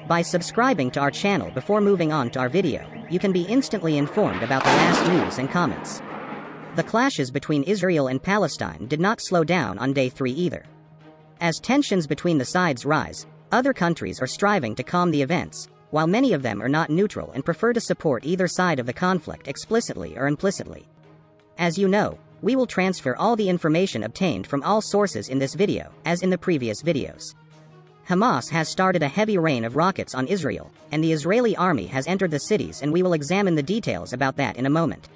By subscribing to our channel before moving on to our video, you can be instantly informed about the last news and comments. The clashes between Israel and Palestine did not slow down on day 3 either. As tensions between the sides rise, other countries are striving to calm the events, while many of them are not neutral and prefer to support either side of the conflict explicitly or implicitly. As you know, we will transfer all the information obtained from all sources in this video, as in the previous videos. Hamas has started a heavy rain of rockets on Israel, and the Israeli army has entered the cities, and we will examine the details about that in a moment.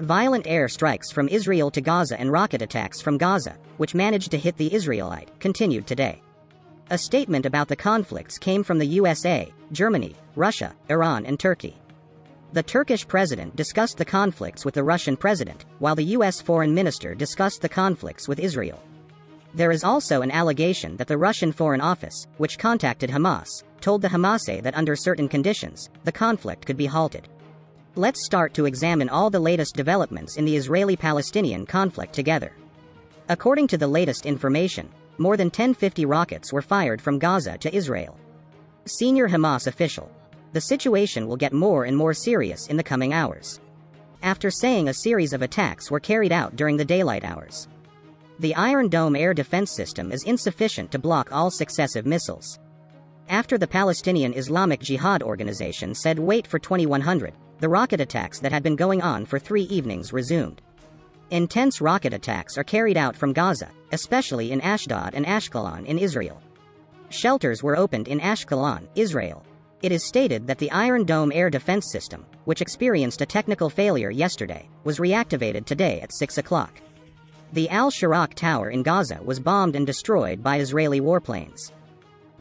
Violent air strikes from Israel to Gaza and rocket attacks from Gaza, which managed to hit the Israelite, continued today. A statement about the conflicts came from the USA, Germany, Russia, Iran and Turkey. The Turkish president discussed the conflicts with the Russian president, while the US foreign minister discussed the conflicts with Israel. There is also an allegation that the Russian Foreign Office, which contacted Hamas, told the Hamasai that under certain conditions, the conflict could be halted. Let's start to examine all the latest developments in the Israeli-Palestinian conflict together. According to the latest information, more than 1050 rockets were fired from Gaza to Israel. Senior Hamas official. The situation will get more and more serious in the coming hours. After saying a series of attacks were carried out during the daylight hours. The Iron Dome air defense system is insufficient to block all successive missiles. After the Palestinian Islamic Jihad organization said wait for 2100, the rocket attacks that had been going on for 3 evenings resumed. Intense rocket attacks are carried out from Gaza, especially in Ashdod and Ashkelon in Israel. Shelters were opened in Ashkelon, Israel. It is stated that the Iron Dome air defense system, which experienced a technical failure yesterday, was reactivated today at 6 o'clock. The Al-Sharak Tower in Gaza was bombed and destroyed by Israeli warplanes.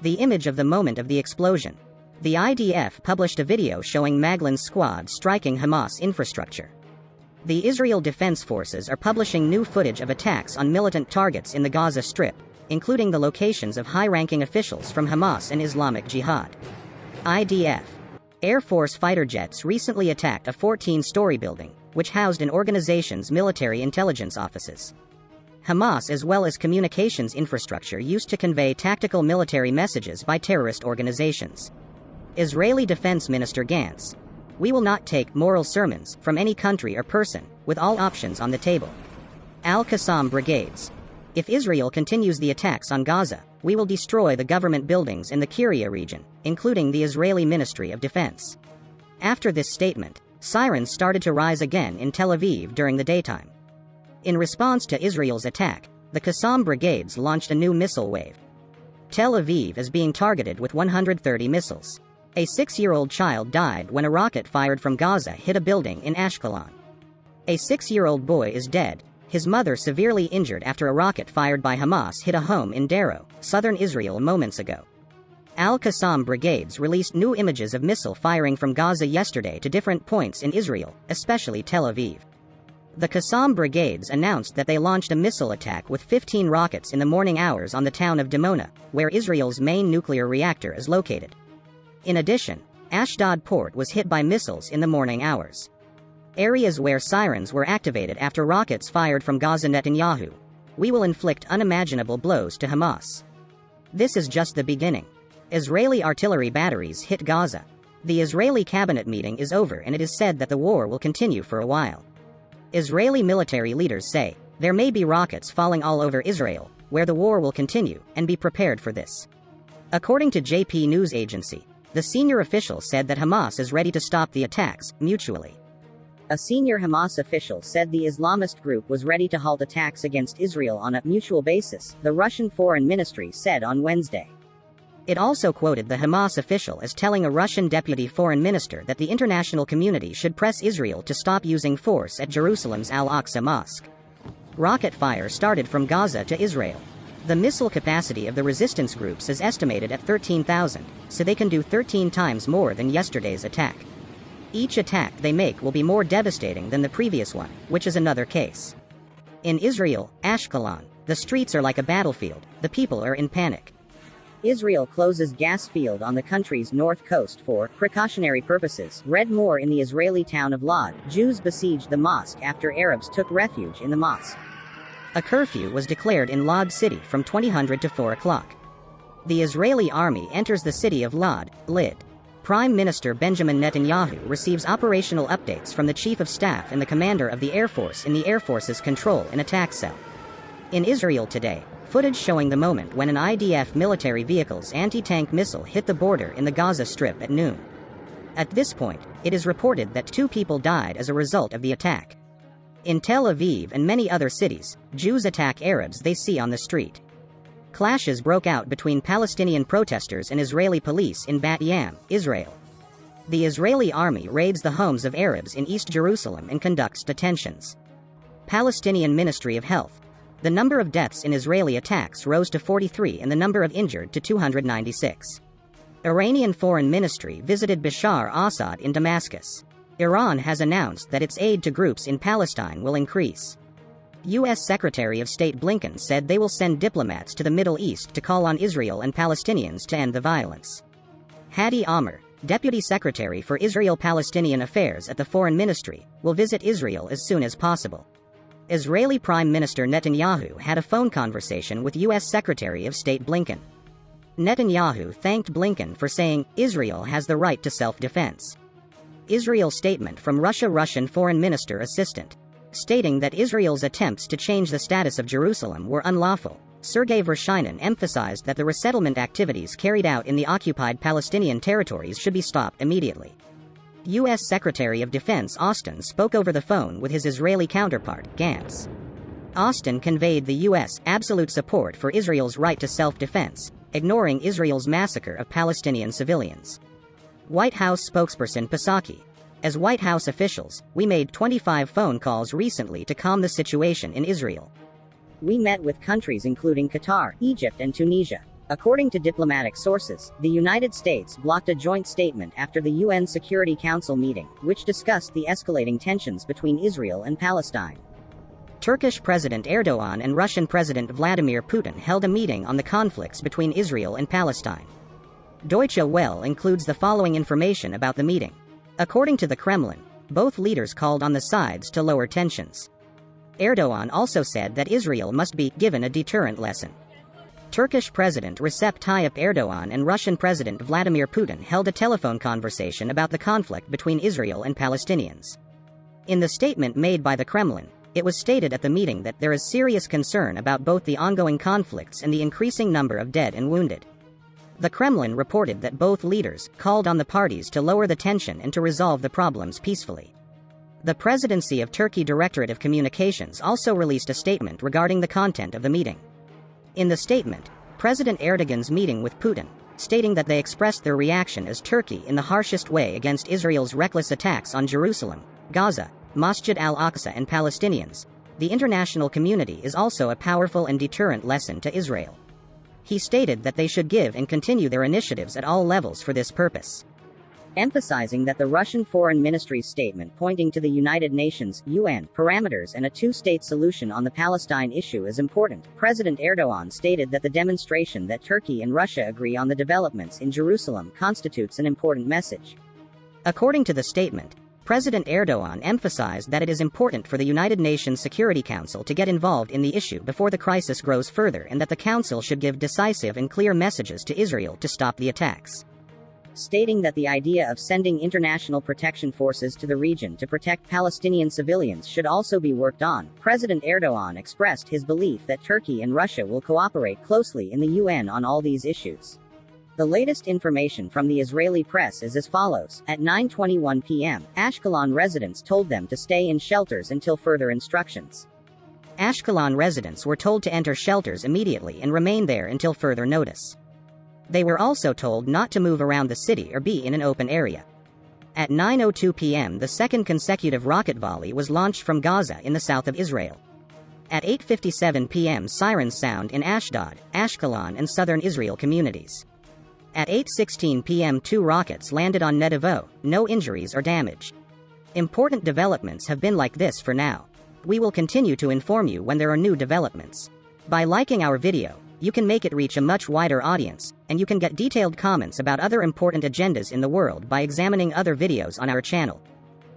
The image of the moment of the explosion. The IDF published a video showing Maglin's squad striking Hamas infrastructure. The Israel Defense Forces are publishing new footage of attacks on militant targets in the Gaza Strip, including the locations of high-ranking officials from Hamas and Islamic Jihad. IDF. Air Force fighter jets recently attacked a 14-story building, which housed an organization's military intelligence offices. Hamas, as well as communications infrastructure used to convey tactical military messages by terrorist organizations. Israeli Defense Minister Gantz. We will not take moral sermons from any country or person, with all options on the table. Al-Qassam brigades. If Israel continues the attacks on Gaza, we will destroy the government buildings in the Kiryat region, including the Israeli Ministry of Defense. After this statement, sirens started to rise again in Tel Aviv during the daytime. In response to Israel's attack, the Qassam brigades launched a new missile wave. Tel Aviv is being targeted with 130 missiles. A 6-year-old child died when a rocket fired from Gaza hit a building in Ashkelon. A 6-year-old boy is dead, his mother severely injured after a rocket fired by Hamas hit a home in Darrow, southern Israel moments ago. Al-Qassam brigades released new images of missile firing from Gaza yesterday to different points in Israel, especially Tel Aviv. The Qassam brigades announced that they launched a missile attack with 15 rockets in the morning hours on the town of Dimona, where Israel's main nuclear reactor is located. In addition, Ashdod port was hit by missiles in the morning hours. Areas where sirens were activated after rockets fired from Gaza. Netanyahu. We will inflict unimaginable blows to Hamas. This is just the beginning. Israeli artillery batteries hit Gaza. The Israeli cabinet meeting is over, and it is said that the war will continue for a while. Israeli military leaders say, there may be rockets falling all over Israel, where the war will continue, and be prepared for this. According to JP News Agency, the senior official said that Hamas is ready to stop the attacks, mutually. A senior Hamas official said the Islamist group was ready to halt attacks against Israel on a mutual basis, the Russian Foreign Ministry said on Wednesday. It also quoted the Hamas official as telling a Russian deputy foreign minister that the international community should press Israel to stop using force at Jerusalem's Al-Aqsa Mosque. Rocket fire started from Gaza to Israel. The missile capacity of the resistance groups is estimated at 13,000, so they can do 13 times more than yesterday's attack. Each attack they make will be more devastating than the previous one, which is another case. In Israel, Ashkelon, the streets are like a battlefield, the people are in panic. Israel closes gas field on the country's north coast for precautionary purposes. Read more in the Israeli town of Lod. Jews besieged the mosque after Arabs took refuge in the mosque. A curfew was declared in Lod City from 2000 to 4 o'clock. The Israeli army enters the city of Lod, Lid. Prime Minister Benjamin Netanyahu receives operational updates from the Chief of Staff and the Commander of the Air Force in the Air Force's control and attack cell. In Israel today, footage showing the moment when an IDF military vehicle's anti-tank missile hit the border in the Gaza Strip at noon. At this point, it is reported that 2 people died as a result of the attack. In Tel Aviv and many other cities, Jews attack Arabs they see on the street. Clashes broke out between Palestinian protesters and Israeli police in Bat Yam, Israel. The Israeli army raids the homes of Arabs in East Jerusalem and conducts detentions. Palestinian Ministry of Health. The number of deaths in Israeli attacks rose to 43 and the number of injured to 296. Iranian Foreign Ministry visited Bashar Assad in Damascus. Iran has announced that its aid to groups in Palestine will increase. U.S. Secretary of State Blinken said they will send diplomats to the Middle East to call on Israel and Palestinians to end the violence. Hadi Amr, Deputy Secretary for Israel-Palestinian Affairs at the Foreign Ministry, will visit Israel as soon as possible. Israeli Prime Minister Netanyahu had a phone conversation with U.S. Secretary of State Blinken. Netanyahu thanked Blinken for saying, "Israel has the right to self-defense." Israel statement from Russian Foreign Minister Assistant, stating that Israel's attempts to change the status of Jerusalem were unlawful. Sergei Vershinin emphasized that the resettlement activities carried out in the occupied Palestinian territories should be stopped immediately. U.S. Secretary of Defense Austin spoke over the phone with his Israeli counterpart, Gantz. Austin conveyed the U.S. absolute support for Israel's right to self-defense, ignoring Israel's massacre of Palestinian civilians. White House spokesperson Psaki. As White House officials, we made 25 phone calls recently to calm the situation in Israel. We met with countries including Qatar, Egypt and Tunisia. According to diplomatic sources, the United States blocked a joint statement after the UN Security Council meeting, which discussed the escalating tensions between Israel and Palestine. Turkish President Erdogan and Russian President Vladimir Putin held a meeting on the conflicts between Israel and Palestine. Deutsche Welle includes the following information about the meeting. According to the Kremlin, both leaders called on the sides to lower tensions. Erdogan also said that Israel must be given a deterrent lesson. Turkish President Recep Tayyip Erdogan and Russian President Vladimir Putin held a telephone conversation about the conflict between Israel and Palestinians. In the statement made by the Kremlin, it was stated at the meeting that there is serious concern about both the ongoing conflicts and the increasing number of dead and wounded. The Kremlin reported that both leaders called on the parties to lower the tension and to resolve the problems peacefully. The Presidency of Turkey Directorate of Communications also released a statement regarding the content of the meeting. In the statement, President Erdogan's meeting with Putin, stating that they expressed their reaction as Turkey in the harshest way against Israel's reckless attacks on Jerusalem, Gaza, Masjid al-Aqsa and Palestinians. The international community is also a powerful and deterrent lesson to Israel. He stated that they should give and continue their initiatives at all levels for this purpose. Emphasizing that the Russian Foreign Ministry's statement pointing to the United Nations, UN, parameters and a two-state solution on the Palestine issue is important, President Erdogan stated that the demonstration that Turkey and Russia agree on the developments in Jerusalem constitutes an important message. According to the statement, President Erdogan emphasized that it is important for the United Nations Security Council to get involved in the issue before the crisis grows further and that the Council should give decisive and clear messages to Israel to stop the attacks. Stating that the idea of sending international protection forces to the region to protect Palestinian civilians should also be worked on, President Erdogan expressed his belief that Turkey and Russia will cooperate closely in the UN on all these issues. The latest information from the Israeli press is as follows. At 9:21 p.m., Ashkelon residents told them to stay in shelters until further instructions. Ashkelon residents were told to enter shelters immediately and remain there until further notice. They were also told not to move around the city or be in an open area. At 9:02 p.m., the second consecutive rocket volley was launched from Gaza in the south of Israel. At 8:57 p.m., sirens sound in Ashdod, Ashkelon and southern Israel communities. At 8:16 p.m. 2 rockets landed on Netivot, no injuries or damage. Important developments have been like this for now. We will continue to inform you when there are new developments. By liking our video, you can make it reach a much wider audience, and you can get detailed comments about other important agendas in the world by examining other videos on our channel.